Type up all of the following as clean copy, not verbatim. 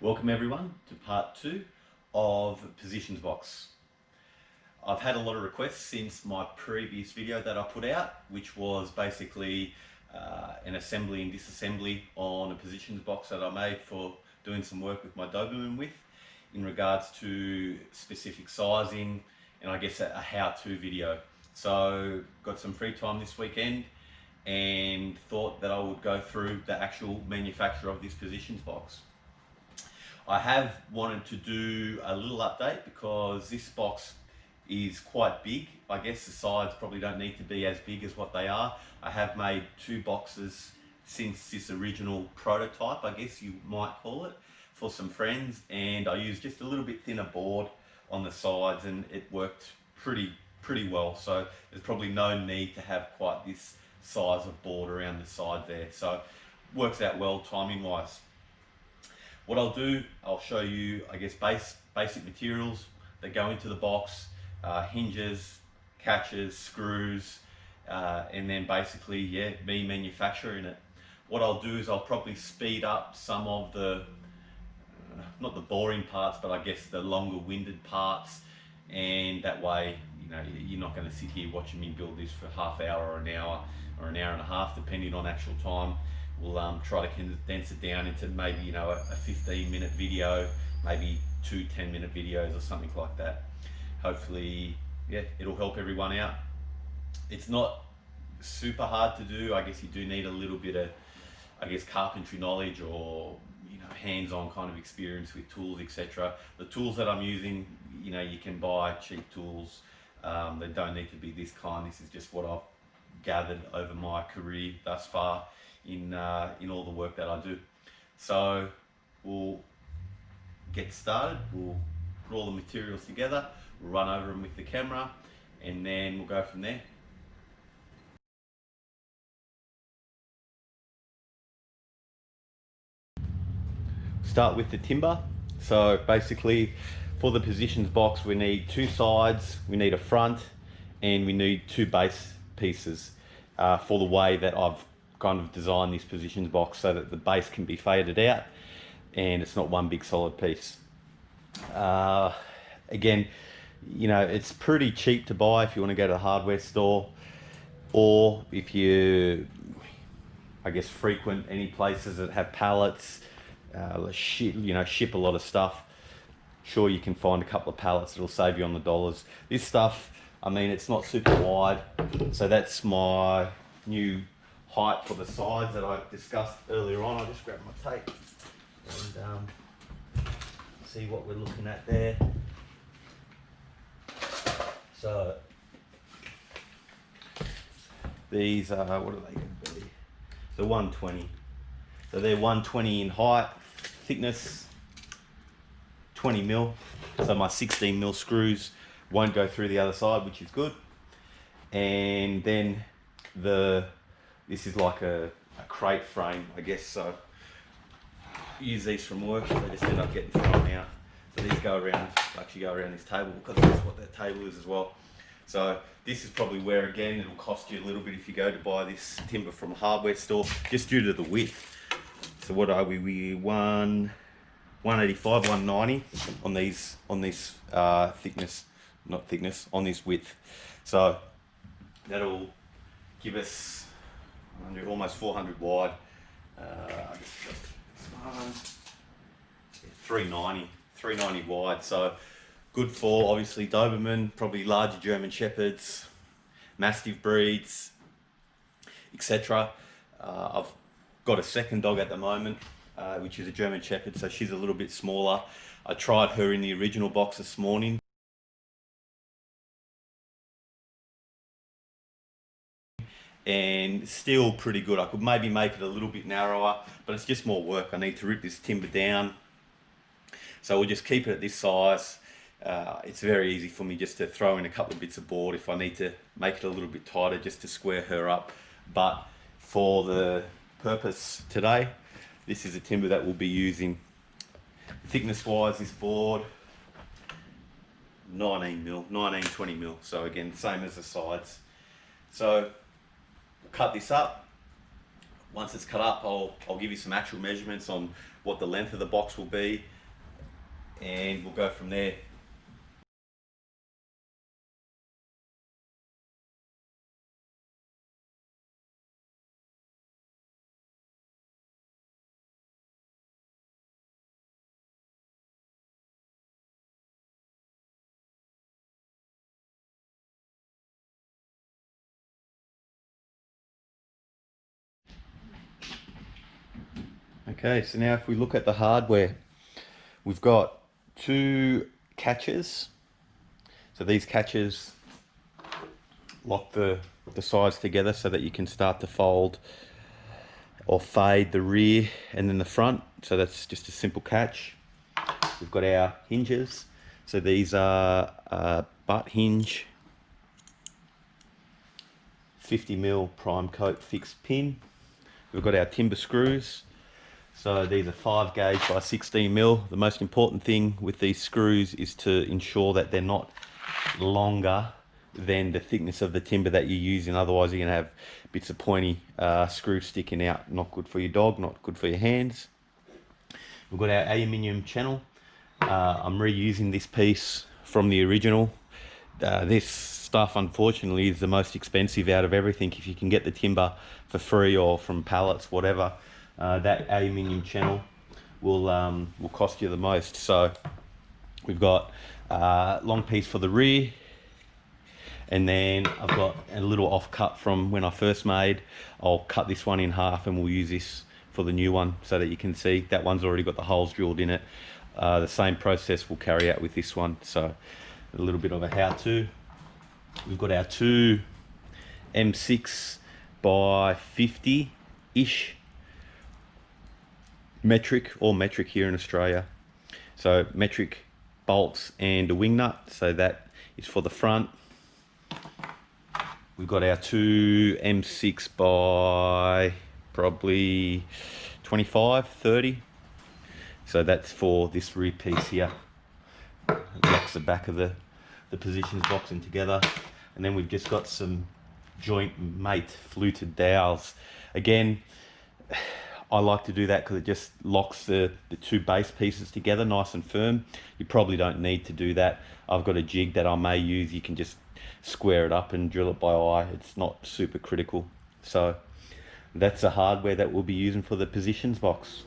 Welcome everyone to part 2 of Positions Box. I've had a lot of requests since my previous video that I put out, which was basically an assembly and disassembly on a Positions Box that I made for doing some work with my Doberman with in regards to specific sizing and I guess a how-to video. So got some free time this weekend and thought that I would go through the actual manufacture of this Positions Box. I have wanted to do a little update because this box is quite big. I guess the sides probably don't need to be as big as what they are. I have made 2 boxes since this original prototype, I guess you might call it, for some friends, and I used just a little bit thinner board on the sides and it worked pretty well. So there's probably no need to have quite this size of board around the side there. So works out well timing wise. What I'll do, I'll show you, I guess, basic materials that go into the box, hinges, catches, screws, and then basically, yeah, me manufacturing it. What I'll do is I'll probably speed up some of the, not the boring parts, but I guess the longer winded parts, and that way, you know, you're not going to sit here watching me build this for half hour or an hour and a half, depending on actual time. We'll try to condense it down into maybe, you know, a 15-minute video, maybe 2 10-minute videos or something like that. Hopefully, yeah, it'll help everyone out. It's not super hard to do. I guess you do need a little bit of, I guess, carpentry knowledge or, you know, hands-on kind of experience with tools, etc. The tools that I'm using, you know, you can buy cheap tools. They don't need to be this kind. This is just what I've gathered over my career thus far in all the work that I do. So we'll get started. We'll put all the materials together, we'll run over them with the camera, and then we'll go from there. Start with the timber. So basically, for the Positions Box, we need 2 sides, we need a front, and we need 2 base pieces for the way that I've kind of designed this Positions Box, so that the base can be faded out and it's not one big solid piece. Again, you know, it's pretty cheap to buy if you want to go to the hardware store, or if you, I guess, frequent any places that have pallets, ship a lot of stuff. Sure, you can find a couple of pallets that'll save you on the dollars. This stuff, I mean, it's not super wide, so that's my new height for the sides that I discussed earlier on. I'll just grab my tape and see what we're looking at there. So these are, what are they going to be? So 120. So they're 120 in height, thickness 20 mil. So my 16 mil screws won't go through the other side, which is good. And then this is like a crate frame, I guess. So use these from work, they just end up getting thrown out. So these go around, actually go around this table, because that's what that table is as well. So this is probably where, again, it'll cost you a little bit if you go to buy this timber from a hardware store, just due to the width. So what are we 185, 190 on these, thickness, not thickness, on this width. So that'll give us almost 400 wide, 390 wide. So good for, obviously, Doberman, probably larger German Shepherds, Mastiff breeds, etc. I've got a second dog at the moment, which is a German Shepherd, so she's a little bit smaller. I tried her in the original box this morning. And still pretty good. I could maybe make it a little bit narrower, but it's just more work. I need to rip this timber down. So we'll just keep it at this size. It's very easy for me just to throw in a couple of bits of board if I need to make it a little bit tighter, just to square her up. But for the purpose today, this is a timber that we'll be using. Thickness wise, this board, 19 mil, 20 mil. So again, same as the sides. So cut this up. Once it's cut up, I'll give you some actual measurements on what the length of the box will be, and we'll go from there. Okay, so now if we look at the hardware, we've got two catches. So these catches lock the sides together so that you can start to fold or fade the rear and then the front. So that's just a simple catch. We've got our hinges. So these are butt hinge, 50mm prime coat fixed pin. We've got our timber screws. So these are 5 gauge by 16mm. The most important thing with these screws is to ensure that they're not longer than the thickness of the timber that you're using. Otherwise you're going to have bits of pointy screws sticking out. Not good for your dog, not good for your hands. We've got our aluminium channel. I'm reusing this piece from the original. This stuff unfortunately is the most expensive out of everything. If you can get the timber for free or from pallets, whatever, that aluminium channel will cost you the most. So we've got a long piece for the rear, and then I've got a little offcut from when I first made. I'll cut this one in half and we'll use this for the new one so that you can see that one's already got the holes drilled in it. The same process we'll carry out with this one. So a little bit of a how-to. We've got our two M6 by 50-ish metric, or metric here in Australia. So metric bolts and a wing nut. So that is for the front. We've got our two M6 by probably 25, 30. So that's for this rear piece here. It locks the back of the positions box in together. And then we've just got some joint mate fluted dowels. Again, I like to do that because it just locks the two base pieces together nice and firm. You probably don't need to do that. I've got a jig that I may use. You can just square it up and drill it by eye. It's not super critical. So that's the hardware that we'll be using for the positions box.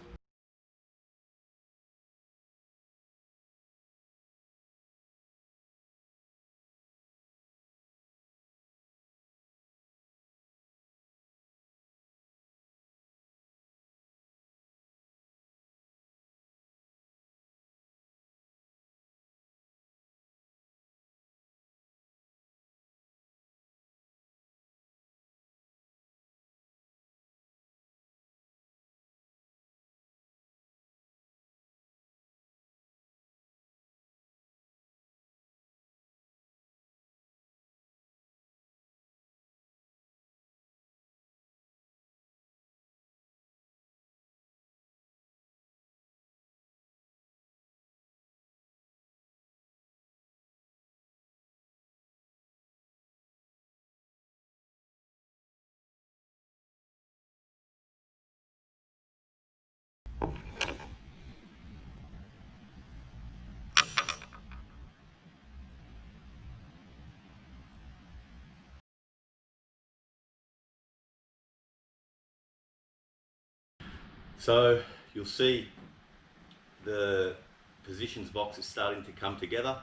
So you'll see the positions box is starting to come together.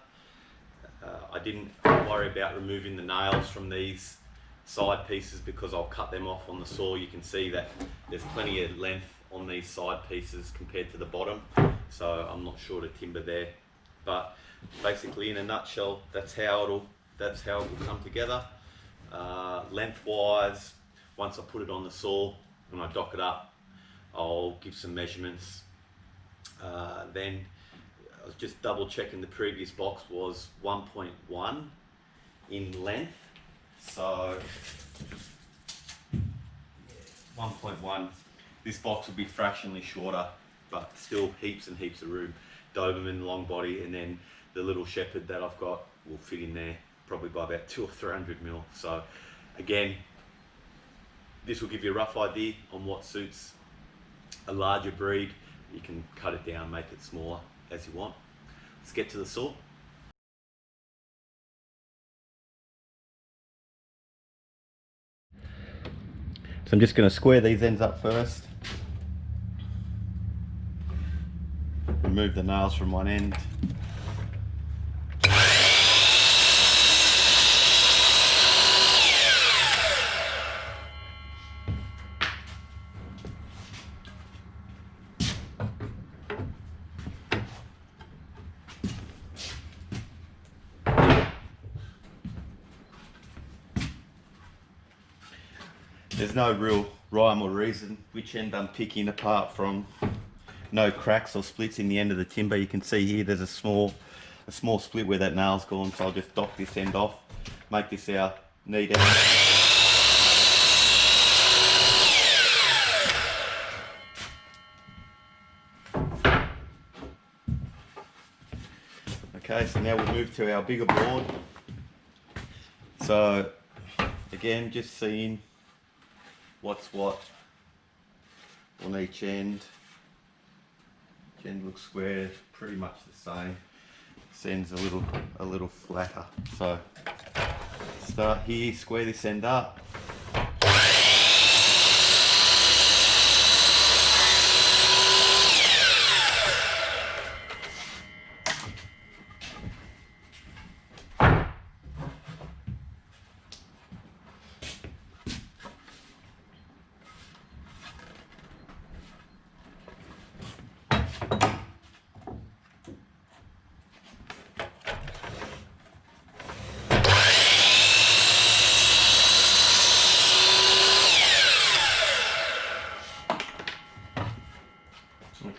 I didn't worry about removing the nails from these side pieces because I'll cut them off on the saw. You can see that there's plenty of length on these side pieces compared to the bottom, so I'm not short of timber there. But basically, in a nutshell, that's how it will come together. Lengthwise, once I put it on the saw and I dock it up, I'll give some measurements. Then I was just double checking the previous box was 1.1 in length. So 1.1. This box will be fractionally shorter, but still heaps and heaps of room. Doberman long body, and then the little shepherd that I've got will fit in there probably by about 200 or 300 mil. So again, this will give you a rough idea on what suits a larger breed. You can cut it down, make it smaller as you want. let's get to the saw. So I'm just going to square these ends up first. Remove the nails from one end. There's no real rhyme or reason which end I'm picking apart from. No cracks or splits in the end of the timber. You can see here there's a small split where that nail's gone, so I'll just dock this end off, make this our neat end. Okay, so now we'll move to our bigger board. So again, just seeing what's what on each end. Each end looks square, pretty much the same. This end's a little flatter. So start here, square this end up.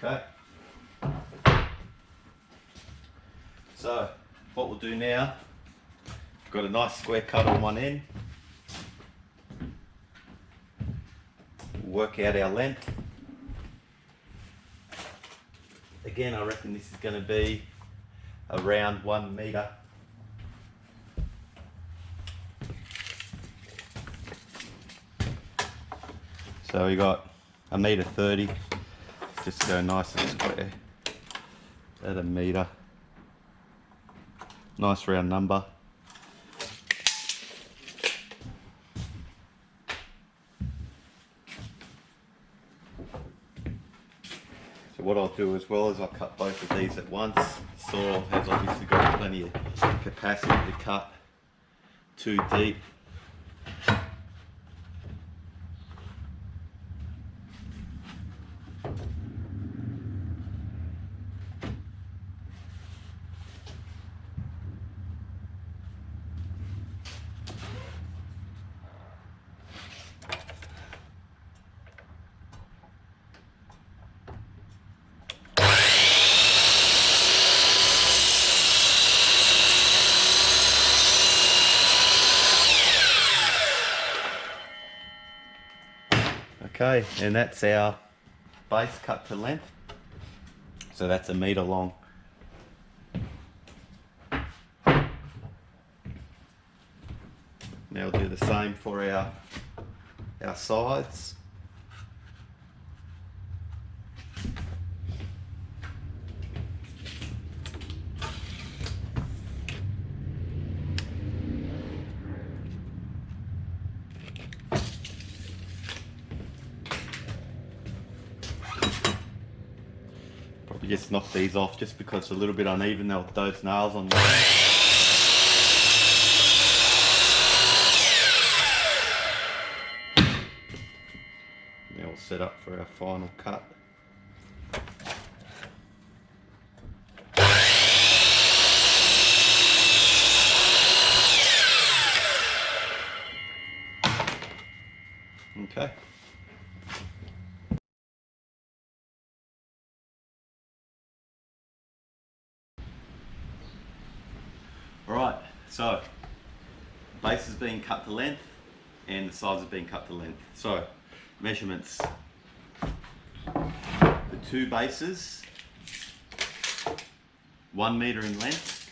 Okay, so what we'll do now, got a nice square cut on one end, we'll work out our length. Again, I reckon this is going to be around 1 metre. So we got 1.30 m. Just go nice and square at 1 metre. Nice round number. So what I'll do as well is I'll cut both of these at once. The saw has obviously got plenty of capacity to cut too deep. Okay, and that's our base cut to length. So that's 1 metre long. Now we'll do the same for our sides. Probably just knock these off just because it's a little bit uneven, those nails on there. Now we'll set up for our final cut. Okay. Alright, so base is being cut to length and the sides are being cut to length. So measurements. The two bases, 1 metre in length,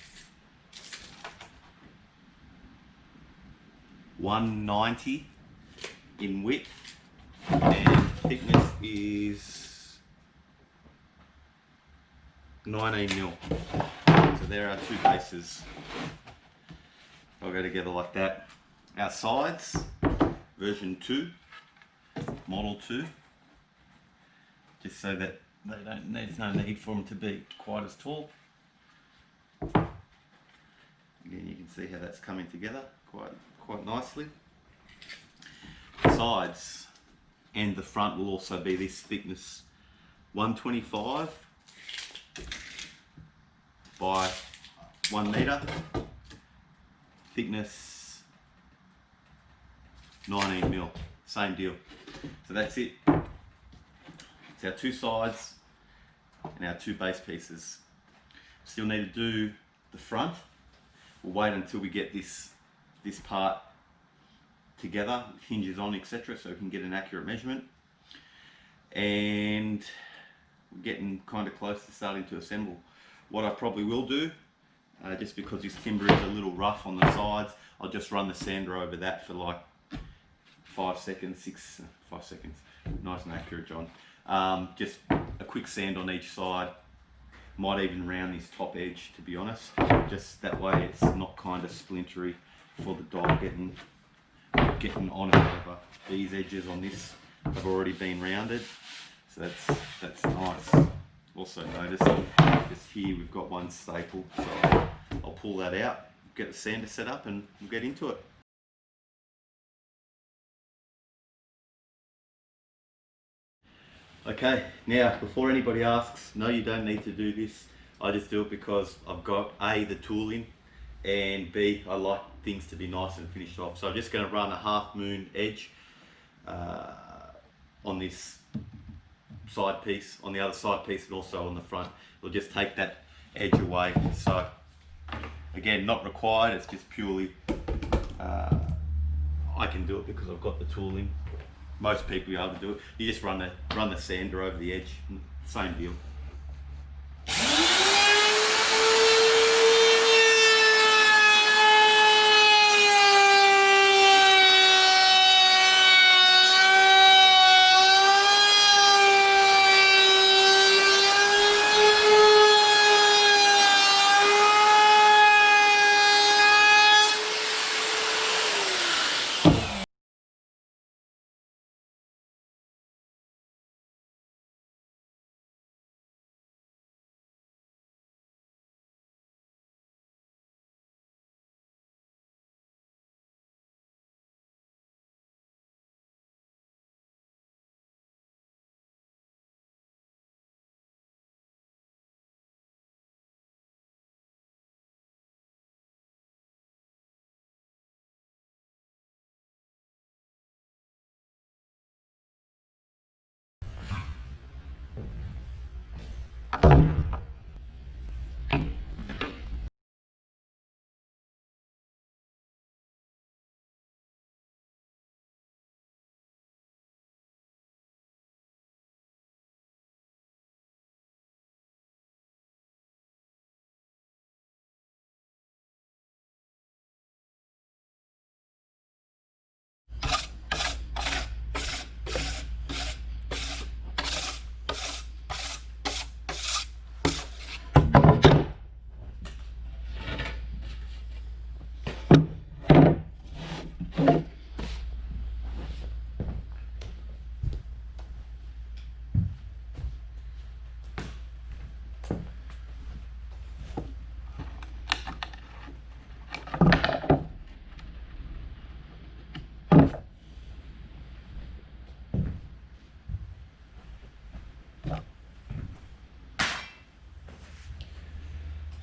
190 in width, and thickness is 19 mil. there are two bases. They'll go together like that. Our sides, version 2, model 2, just so that there's no need for them to be quite as tall. Again, you can see how that's coming together quite nicely. The sides and the front will also be this thickness, 125 by 1 meter, thickness 19 mil, same deal. So that's it. It's our two sides and our two base pieces. Still need to do the front. We'll wait until we get this part together, hinges on, etc., so we can get an accurate measurement. And we're getting kind of close to starting to assemble. What I probably will do, just because this timber is a little rough on the sides, I'll just run the sander over that for like 5 seconds, 5 seconds. Nice and accurate, John. Just a quick sand on each side. Might even round this top edge, to be honest. Just that way it's not kind of splintery for the dog getting on it over. These edges on this have already been rounded, so that's nice. Also notice just here we've got one staple, so I'll pull that out, get the sander set up, and we'll get into it. Okay, now before anybody asks, no, you don't need to do this. I just do it because I've got A, the tooling, and B, I like things to be nice and finished off. So I'm just going to run a half moon edge on this side piece, on the other side piece, and also on the front. We'll just take that edge away. So again, not required, it's just purely I can do it because I've got the tooling. Most people are able to do it. You just run the sander over the edge, same deal.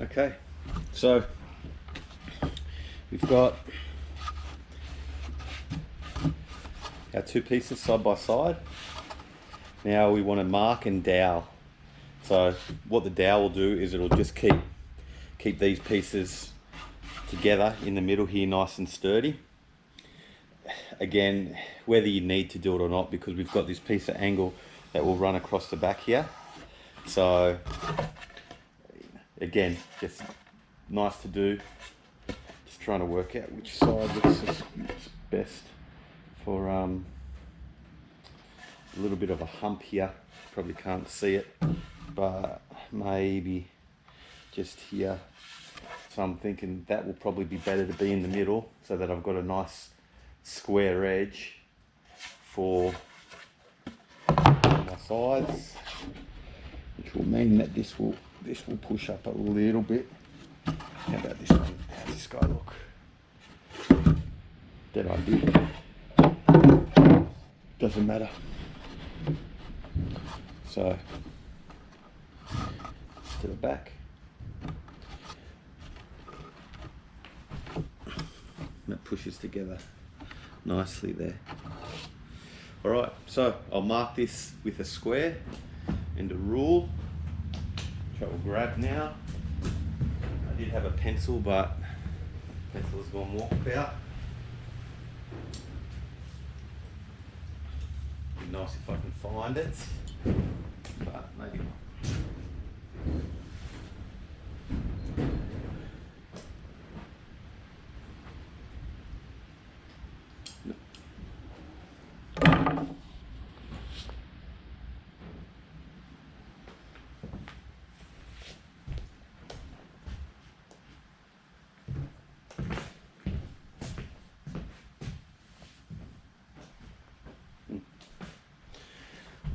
Okay, so we've got our two pieces side by side. Now we want to mark and dowel. So what the dowel will do is it'll just keep these pieces together in the middle here, nice and sturdy. Again, whether you need to do it or not, because we've got this piece of angle that will run across the back here. So again, just nice to do. Just trying to work out which side looks best for a little bit of a hump here. Probably can't see it, but maybe just here So I'm thinking that will probably be better to be in the middle so that I've got a nice square edge for my sides, which will mean that this will push up a little bit. How about this one? How's this guy look? Dead idea. Doesn't matter. So to the back. That pushes together nicely there. Alright, so I'll mark this with a square and a rule, which I will grab now. I did have a pencil, but pencil has gone walkabout. Be nice if I can find it, but maybe not.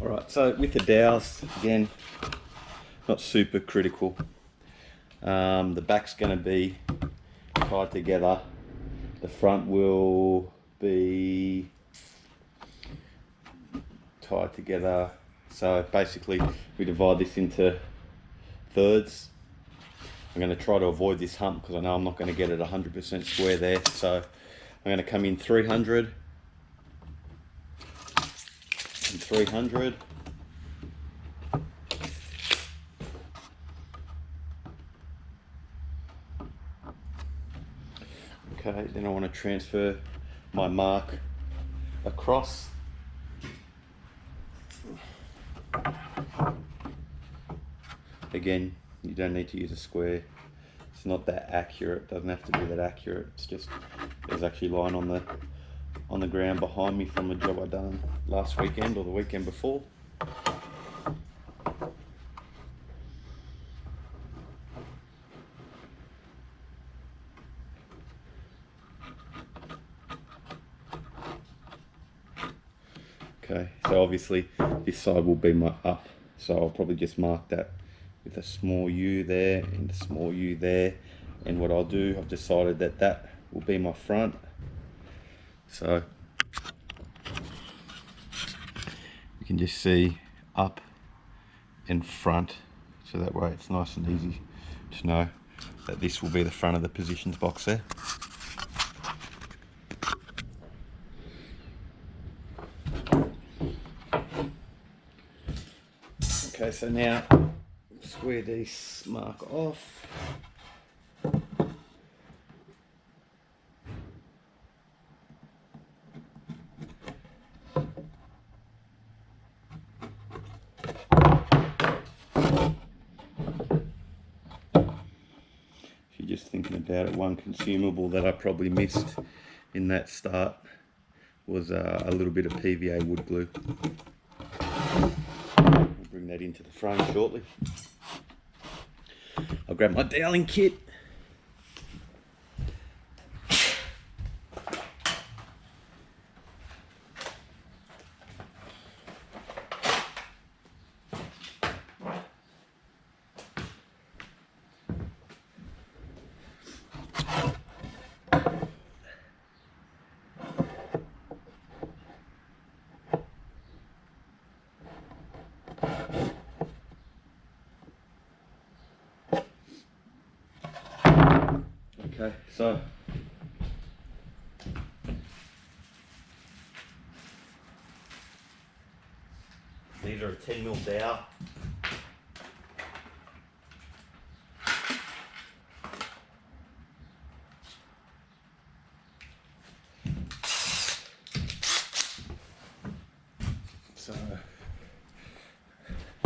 Alright, so with the dowels, again, not super critical. The back's going to be tied together. The front will be tied together. So basically we divide this into thirds. I'm going to try to avoid this hump because I know I'm not going to get it 100% square there. So I'm going to come in 300 and 300. Okay, then I want to transfer my mark across. Again, you don't need to use a square. It's not that accurate. It doesn't have to be that accurate. It's just there's actually line on the ground behind me from a job I done last weekend or the weekend before. Okay, so obviously this side will be my up, so I'll probably just mark that with a small U there and a small U there. And what I'll do, I've decided that that will be my front. So you can just see up and front, so that way it's nice and easy to know that this will be the front of the positions box there. Okay, so now square this mark off. If you're just thinking about it, one consumable that I probably missed in that start was a little bit of PVA wood glue. Bring that into the frame shortly. I'll grab my doweling kit. Okay, so these are a 10mm dowel. So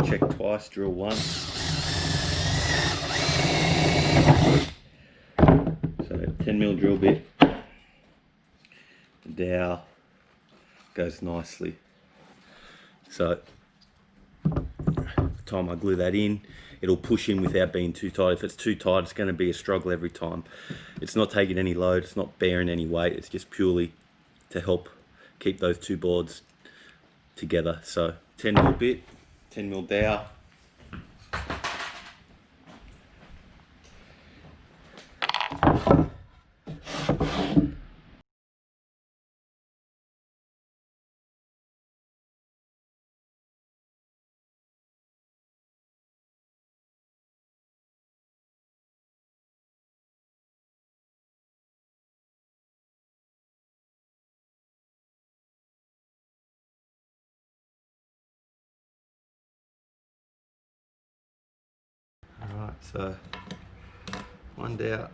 check twice, drill once. So 10mm drill bit, the dowel goes nicely. So time I glue that in, it'll push in without being too tight. If it's too tight, it's going to be a struggle every time. It's not taking any load, it's not bearing any weight, it's just purely to help keep those two boards together. So 10mm bit, 10mm dowel. Alright, so one dowel,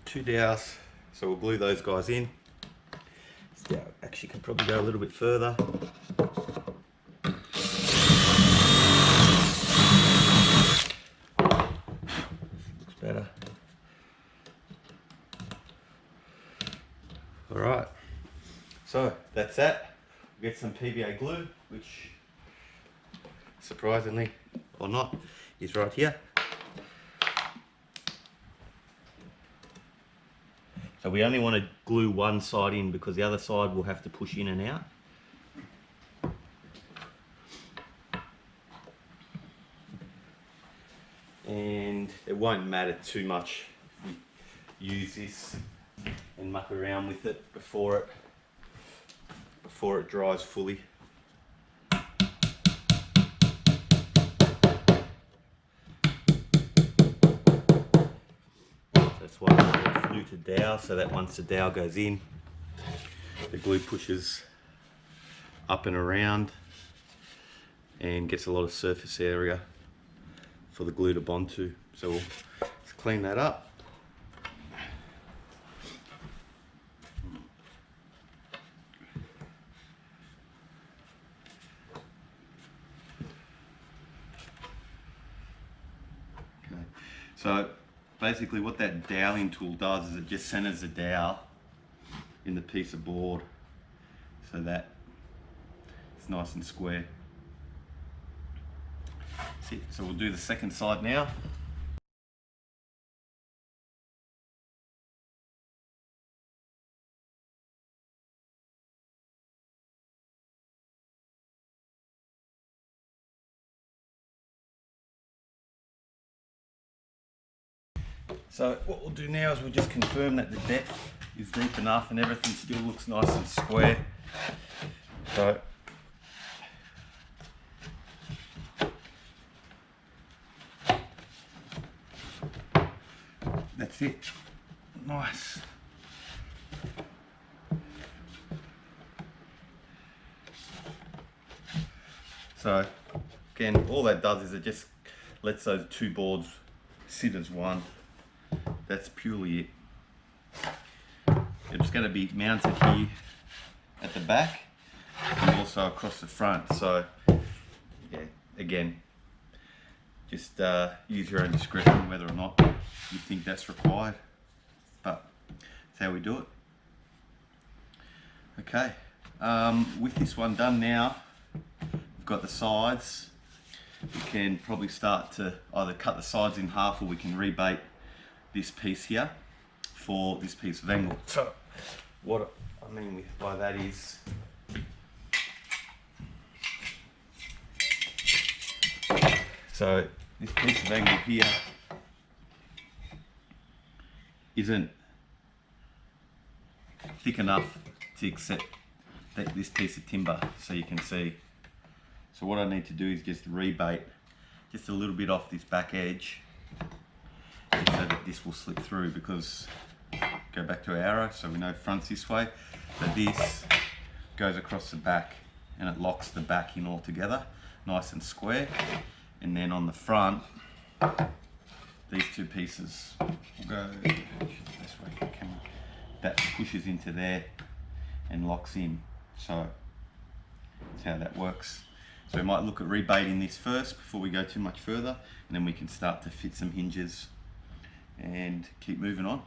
two dowels, so we'll glue those guys in. This dowel actually can probably go a little bit further. Looks better. Alright, so that's that. We'll get some PVA glue, which surprisingly or not is right here. So we only want to glue one side in because the other side will have to push in and out. And it won't matter too much if you use this and muck around with it before it dries fully. That's why I call it fluted dowel, so that once the dowel goes in, the glue pushes up and around and gets a lot of surface area for the glue to bond to. So we'll just clean that up. Okay, so basically what that doweling tool does is it just centers the dowel in the piece of board so that it's nice and square. That's it. So we'll do the second side now. So what we'll do now is we'll just confirm that the depth is deep enough and everything still looks nice and square. So that's it. Nice. So again, all that does is it just lets those two boards sit as one. That's purely it. It's going to be mounted here at the back and also across the front. So yeah, again, just use your own discretion whether or not you think that's required, but that's how we do it. Okay, with this one done now, we've got the sides. We can probably start to either cut the sides in half or we can rebate this piece here for this piece of angle. So what I mean by that is so this piece of angle here isn't thick enough to accept this piece of timber, so you can see. So what I need to do is just rebate just a little bit off this back edge so that this will slip through, because go back to our arrow so we know front's this way, but this goes across the back and it locks the back in all together nice and square, and then on the front these two pieces will go this way, that pushes into there and locks in. So that's how that works. So we might look at rebating this first before we go too much further, and then we can start to fit some hinges and keep moving on.